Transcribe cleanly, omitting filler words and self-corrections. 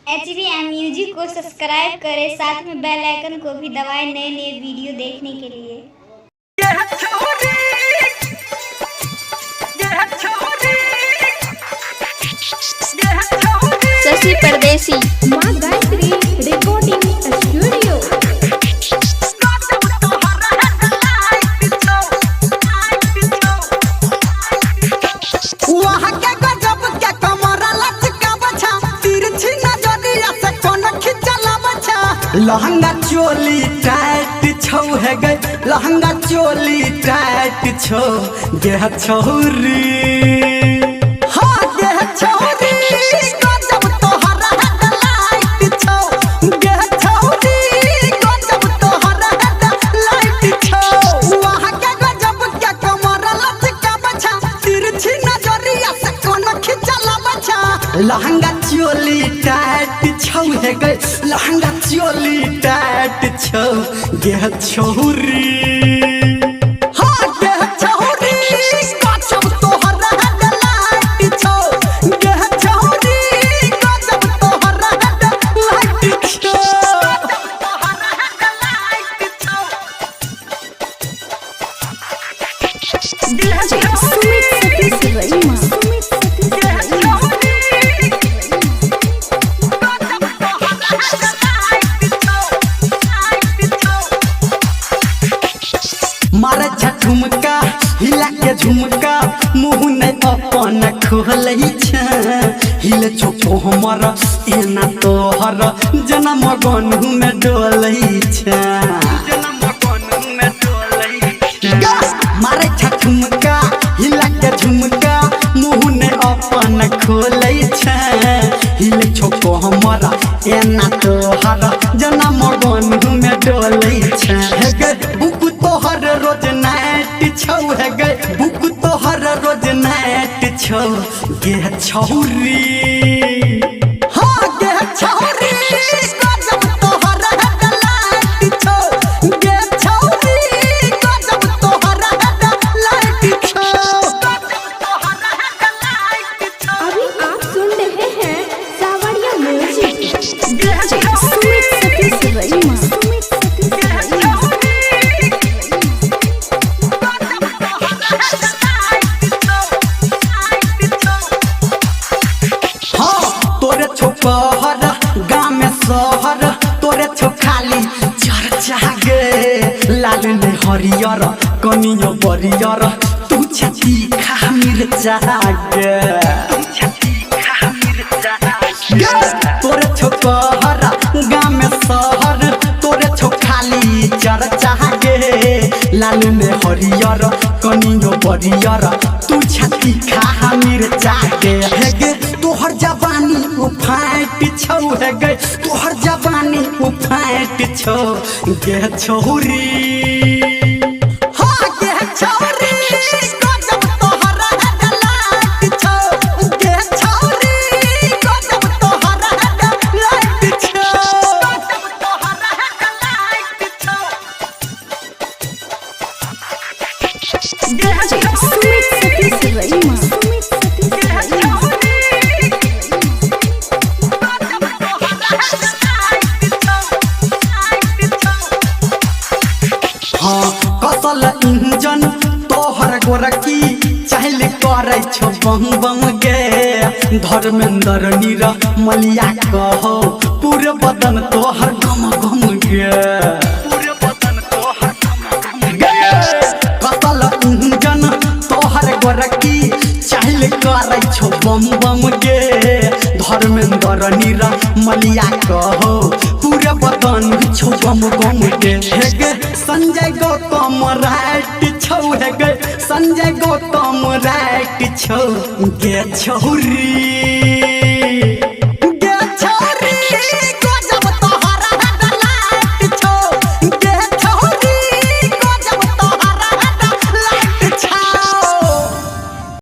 HVM music को subscribe करें, साथ में बेल आइकन को भी दबाएं नए नए वीडियो देखने के लिए। शशि परदेसी माँ गायत्री रिकॉर्डिंग स्टूडियो। वहाँ के गजब के कमरा लचका बचा, तिरछी नजरिया से कोन खिंचला बचा। लहंगा चोली टाइट छौ है गए, लहंगा चोली टाइट छौ गे छौरी। हाँ गे छौरी, गजब तोहरा हेडलाइट छौ गे छौरी, गजब तोहरा हेडलाइट छौ। वहाँ के गजब के कमरा लचका बचा, तिरछी नजरिया से कोन खिंचला बचा। लहंगा चोली टाइट छौ है गए, लहंगा चोली टाइट छौ गे छौरी। हाँ गे छौरी, गजब तोहरा हेडलाइट छौ गे छौरी, गजब तोहरा हेडलाइट छौ। डीजे सुमित सतीश वर्मा। मारे झुमका हिला के झुमका, मुँह नहीं अपन खोलै छै। हिले छोटो हमर एना तोहर जनम गनु में डोलै छै। मारे झुमका हिला के झुमका, मुँह नहीं अपन खोलै छै। हिले छोटो हमर एना तोहर जनम गनु में डोलै छै। बुक तोहर रोज नाइट छौ है गए, बुक तोहर रोज नाइट छौ गे छौरी। हाँ गे छौरी, गजब तोहर हेडलाइट छौ गे छौरी, गजब तोहर हेडलाइट छौ। अभी आप सुन रहे हैं सावरिया म्यूजिक। डीजे सुमित सतीश वर्मा। तोरे छोपहर गाँव में शहर, तोरे छो खाली चर्चा गे। लाल ने हरियर कनियो बरियर, तू छती खा मिर्चा गे। तोरे छोपहर गाँव में शहर, तोरे छो खाली चर्चा गे। लाल ने हरियर कनियो बरियर, तू छती खा मिर्चा गे। तोहर जवानी उफाट छौ है गए, तोहर जवानी उफाट छौ गे छौरी। हाँ गे छौरी, गजब तोहरा हेडलाइट छौ गे छौरी, गजब तोहरा हेडलाइट छौ। डीजे सुमित सतीश वर्मा। हाँ कसल इंजन तोहर गोरकी, चाहले करे छो बम बम गे। धर्मेंद्र नीरा मलिया कहो, पूरे बदन तोहर गम गम गे। कसल इंजन तोहर गोरकी, चाहले करे छो बम बम गे। धर्मेंद्र नीरा मलिया कहो, पूरे बदन छो गम गम गे। संजय गौतम राइट छौ है गए, संजय गौतम राइट छौ गे छौरी।